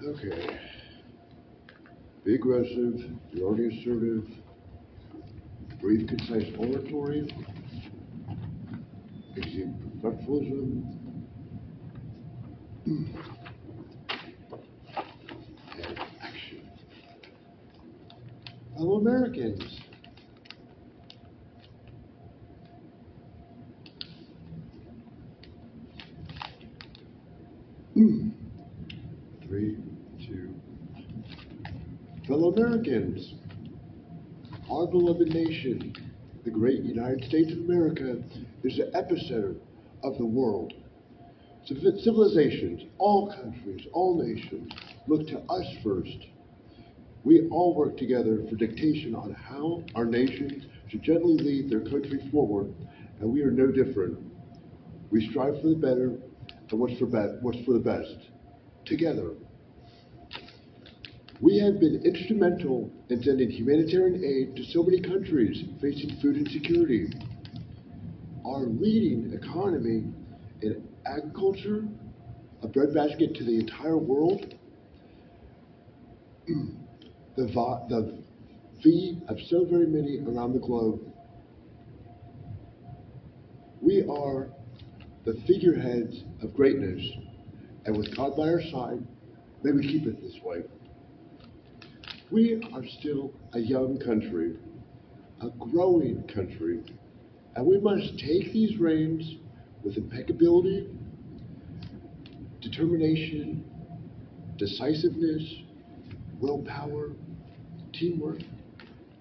Okay. Be aggressive, be already assertive, brief, concise oratory, exude professionalism, and action. Fellow Americans, three, two. Fellow Americans, our beloved nation, the great United States of America, is the epicenter of the world. Civilizations, all countries, all nations, look to us first. We all work together for dictation on how our nations should gently lead their country forward, and we are no different. We strive for the better and what's for the best, together. We have been instrumental in sending humanitarian aid to so many countries facing food insecurity. Our leading economy in agriculture, a breadbasket to the entire world, the feed of so very many around the globe. We are the figureheads of greatness, and with God by our side, may we keep it this way. We are still a young country, a growing country, and we must take these reins with impeccability, determination, decisiveness, willpower, teamwork,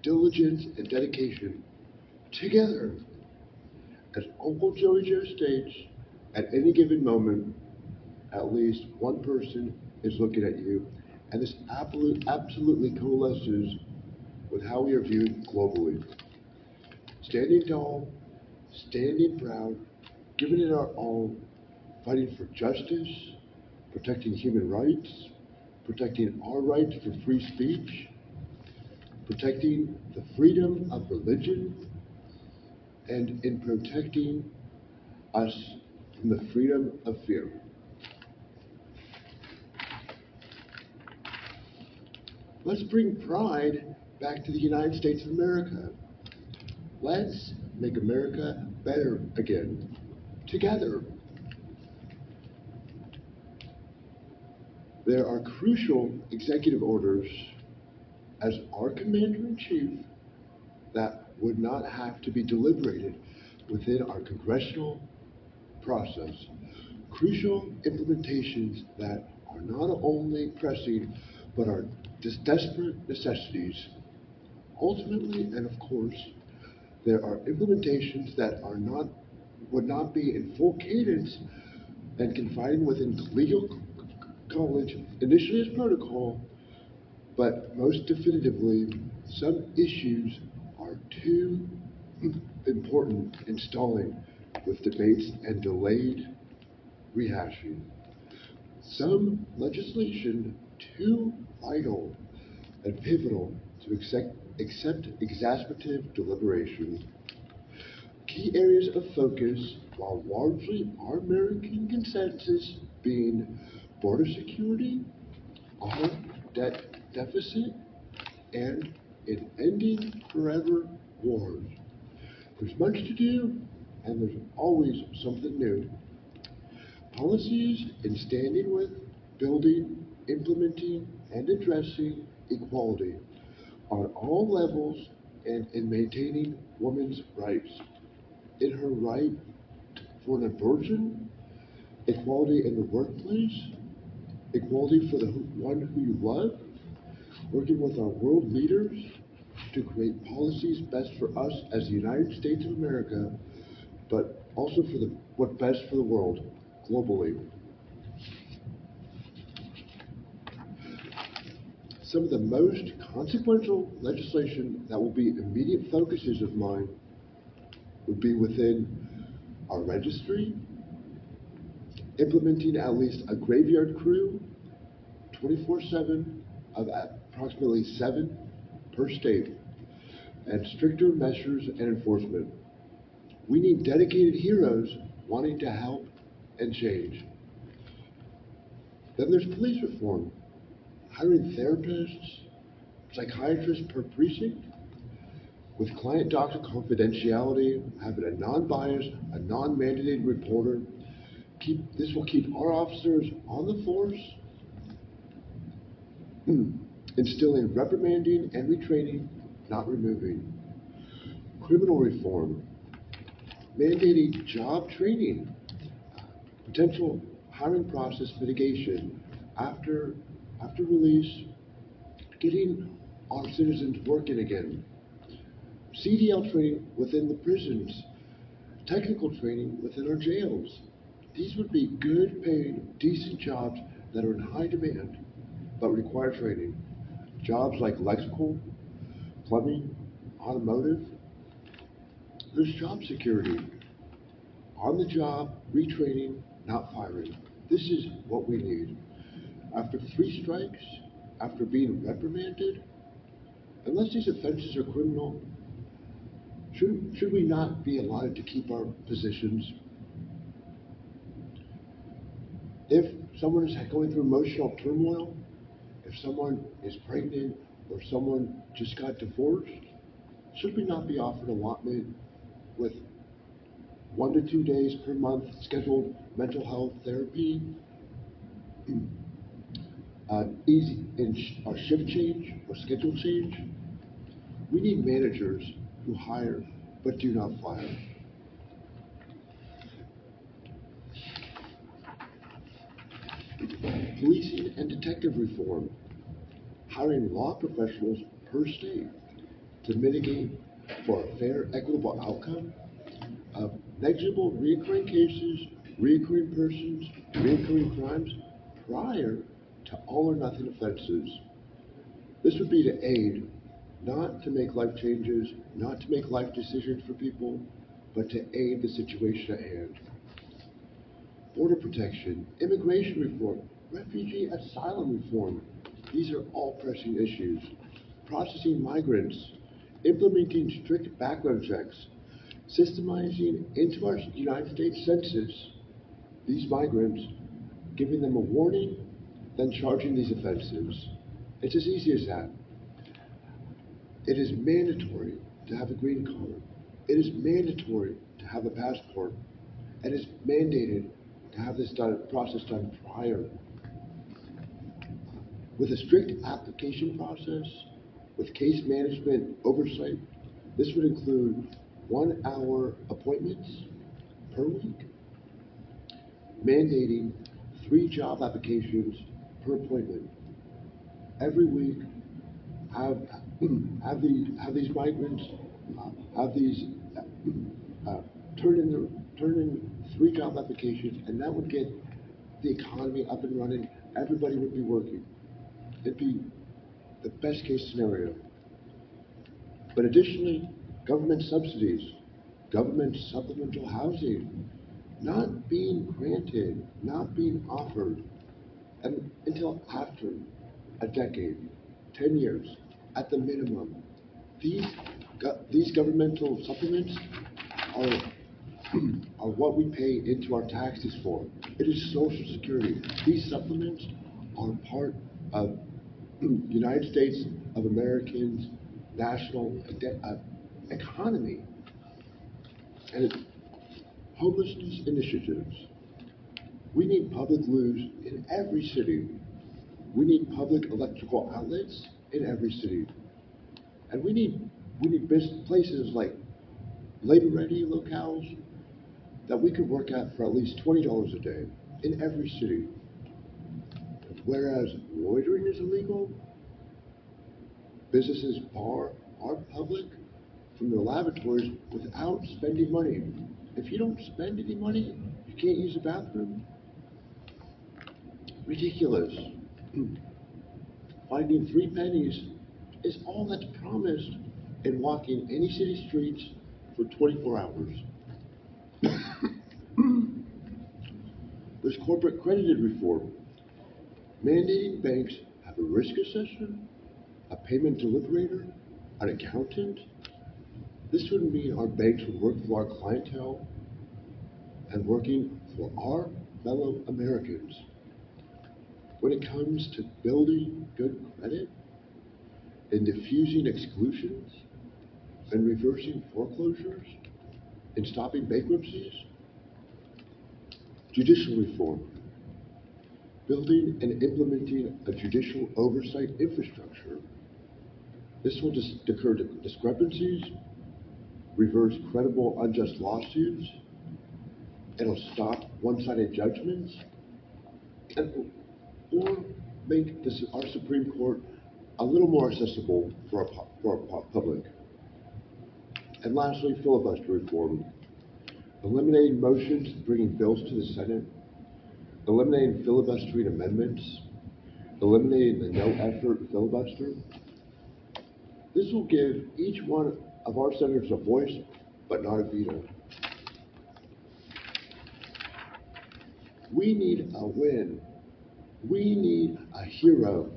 diligence, and dedication, together. As Uncle Joey Joe states, at any given moment, at least one person is looking at you, and this absolutely coalesces with how we are viewed globally. Standing tall, standing proud, giving it our all, fighting for justice, protecting human rights, protecting our rights for free speech, protecting the freedom of religion, and in protecting us from the freedom of fear. Let's bring pride back to the United States of America. Let's make America better again, together. There are crucial executive orders as our Commander-in-Chief that would not have to be deliberated within our congressional process. Crucial implementations that are not only pressing, but are desperate necessities. Ultimately, and of course, there are implementations that would not be in full cadence and confined within legal college, initially as protocol, but most definitively, some issues are too important in stalling with debates and delayed rehashing. Some legislation too vital and pivotal to accept exasperative deliberation. Key areas of focus, while largely our American consensus being border security, our debt deficit, and in ending forever wars. There's much to do, and there's always something new. Policies in standing with, building, implementing, and addressing equality on all levels and in maintaining women's rights. In her right for an abortion, equality in the workplace, equality for the one who you love, working with our world leaders to create policies best for us as the United States of America, but also for what's best for the world globally. Some of the most consequential legislation that will be immediate focuses of mine would be within our registry, implementing at least a graveyard crew 24/7 of approximately 7 per state, and stricter measures and enforcement. We need dedicated heroes wanting to help and change. Then there's police reform. hiring therapists, psychiatrists per precinct, with client-doctor confidentiality, having a non-biased, a non-mandated reporter. This will keep our officers on the force, instilling reprimanding and retraining, not removing. Criminal reform, mandating job training, potential hiring process mitigation after release, getting our citizens working again. CDL training within the prisons, technical training within our jails. These would be good paid, decent jobs that are in high demand, but require training. Jobs like electrical, plumbing, automotive. There's job security. On the job, retraining, not firing. This is what we need. After 3 strikes, after being reprimanded, unless these offenses are criminal, should we not be allowed to keep our positions? If someone is going through emotional turmoil, if someone is pregnant, or someone just got divorced, should we not be offered allotment with 1 to 2 days per month scheduled mental health therapy, easy or shift change or schedule change? We need managers who hire but do not fire. Policing and detective reform, hiring law professionals per state to mitigate for a fair, equitable outcome of negligible recurring cases, recurring persons, recurring crimes prior to all or nothing offenses. This would be to aid, not to make life changes, not to make life decisions for people, but to aid the situation at hand. Border protection, immigration reform, refugee asylum reform. These are all pressing issues. Processing migrants, implementing strict background checks, systemizing into our United States Census these migrants, giving them a warning, then charging these offenses. It's as easy as that. It is mandatory to have a green card. It is mandatory to have a passport. And it's mandated to have this process done prior. With a strict application process, with case management oversight, this would include 1-hour appointments per week, mandating 3 job applications per appointment. Every week, have these migrants turn in 3 job applications, and that would get the economy up and running. Everybody would be working. It'd be the best case scenario. But additionally, government subsidies, government supplemental housing, not being granted, not being offered, and until after a decade, 10 years, at the minimum. These governmental supplements are what we pay into our taxes for. It is Social Security. These supplements are part of United States of Americans' national economy. And homelessness initiatives. We need public loos in every city. We need public electrical outlets in every city. And we need places like labor-ready locales that we could work at for at least $20 a day in every city. Whereas loitering is illegal, businesses bar our public from their lavatories without spending money. If you don't spend any money, you can't use the bathroom. Ridiculous. Finding 3 pennies is all that's promised in walking any city streets for 24 hours. There's corporate credited reform, mandating banks have a risk assessor, a payment deliberator, an accountant. This would mean our banks would work for our clientele and working for our fellow Americans. when it comes to building good credit and diffusing exclusions and reversing foreclosures and stopping bankruptcies, judicial reform, building and implementing a judicial oversight infrastructure. This will decur discrepancies, reverse credible unjust lawsuits, it'll stop one-sided judgments, or make our Supreme Court a little more accessible for our public. And lastly, filibuster reform, eliminating motions bringing bills to the Senate, eliminating filibustering amendments, eliminating the no-effort filibuster. This will give each one of our senators a voice, but not a veto. We need a win. We need a hero.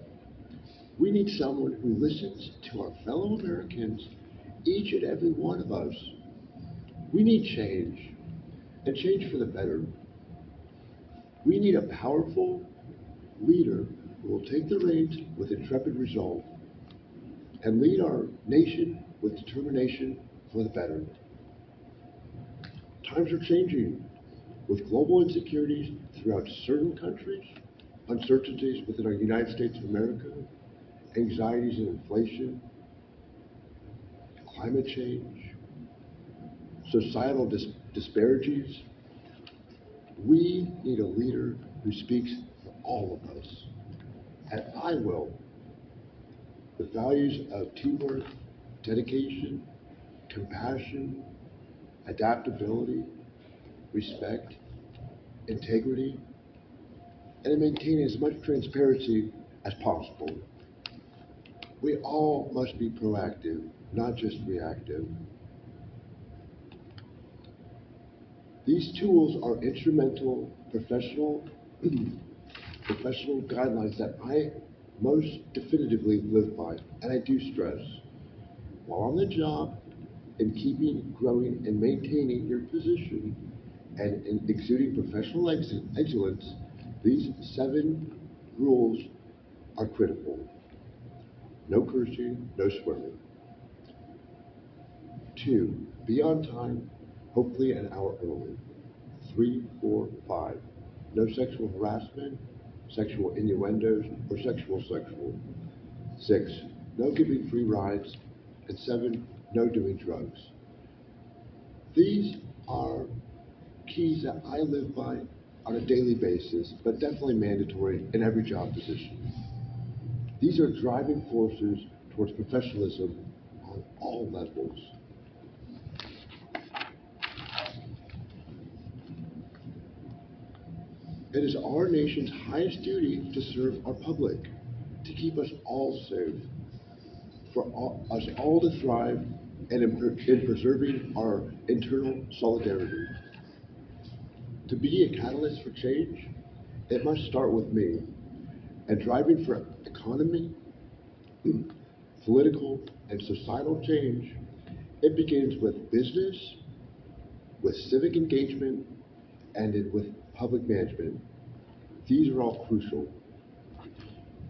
We need someone who listens to our fellow Americans, each and every one of us. We need change, and change for the better. We need a powerful leader who will take the reins with intrepid resolve and lead our nation with determination for the better. Times are changing, with global insecurities throughout certain countries, uncertainties within our United States of America, anxieties and inflation, climate change, societal disparages. We need a leader who speaks for all of us, and I will. The values of teamwork, dedication, compassion, adaptability, respect, integrity, and maintaining as much transparency as possible. We all must be proactive, not just reactive. These tools are instrumental professional guidelines that I most definitively live by, and I do stress. While on the job, in keeping, growing, and maintaining your position, and in exuding professional excellence, these 7 rules are critical. No cursing, no swearing. 2, be on time, hopefully an hour early. 3, 4, 5, no sexual harassment, sexual innuendos, or sexual. 6, no giving free rides. And 7, no doing drugs. These are keys that I live by on a daily basis, but definitely mandatory in every job position. These are driving forces towards professionalism on all levels. It is our nation's highest duty to serve our public, to keep us all safe, for us all to thrive, and in preserving our internal solidarity. To be a catalyst for change, it must start with me, and driving for economy, political, and societal change, it begins with business, with civic engagement, and with public management. These are all crucial.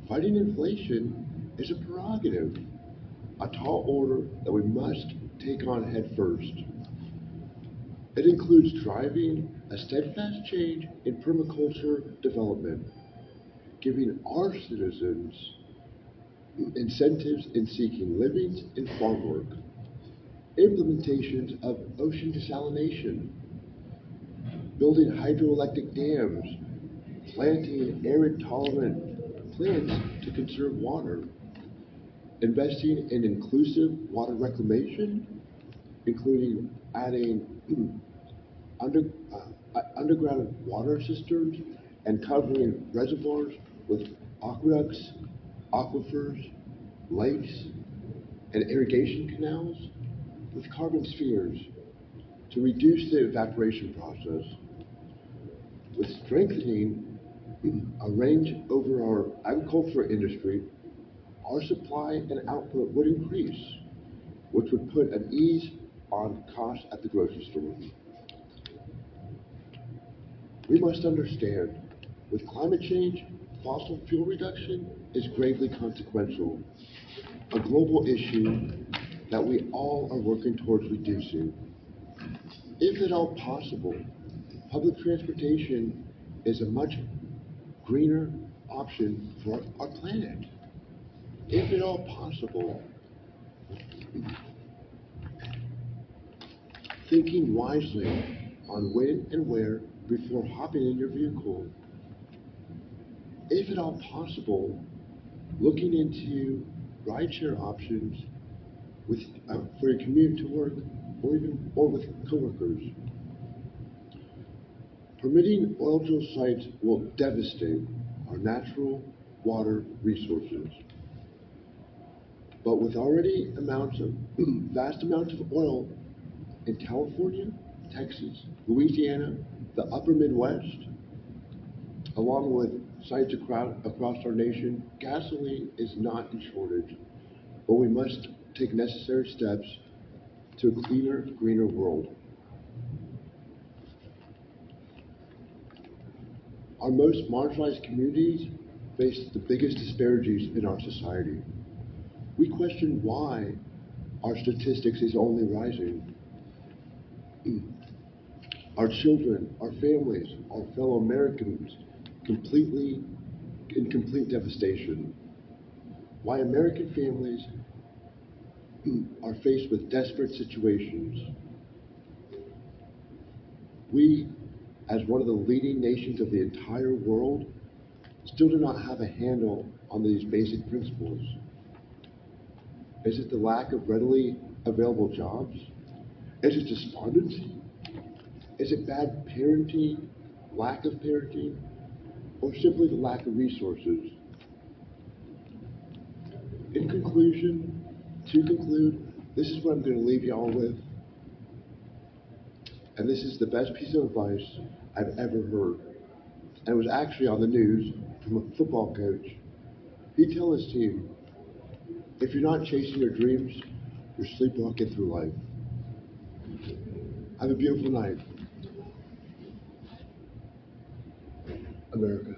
Fighting inflation is a prerogative, a tall order that we must take on head first. It includes driving a steadfast change in permaculture development, giving our citizens incentives in seeking livings in farm work, implementations of ocean desalination, building hydroelectric dams, planting arid-tolerant plants to conserve water, investing in inclusive water reclamation, including adding underground water cisterns and covering reservoirs with aqueducts, aquifers, lakes, and irrigation canals with carbon spheres to reduce the evaporation process, with strengthening a range over our agricultural industry. Our supply and output would increase, which would put an ease on costs at the grocery store. We must understand, with climate change, fossil fuel reduction is gravely consequential, a global issue that we all are working towards reducing. If at all possible, public transportation is a much greener option for our planet. If at all possible, thinking wisely on when and where before hopping in your vehicle. If at all possible, looking into rideshare options with, for your commute to work or with coworkers. Permitting oil drill sites will devastate our natural water resources. But with already vast amounts of oil in California, Texas, Louisiana, the upper Midwest, along with sites across our nation, gasoline is not in shortage, but we must take necessary steps to a cleaner, greener world. Our most marginalized communities face the biggest disparities in our society. We question why our statistics is only rising. Our children, our families, our fellow Americans in complete devastation. Why American families are faced with desperate situations. We, as one of the leading nations of the entire world, still do not have a handle on these basic principles. Is it the lack of readily available jobs? Is it despondency? Is it bad parenting, lack of parenting, or simply the lack of resources? In conclusion, to conclude, this is what I'm going to leave y'all with. And this is the best piece of advice I've ever heard. And it was actually on the news from a football coach. He'd tell his team, if you're not chasing your dreams, you're sleepwalking through life. Have a beautiful night, America.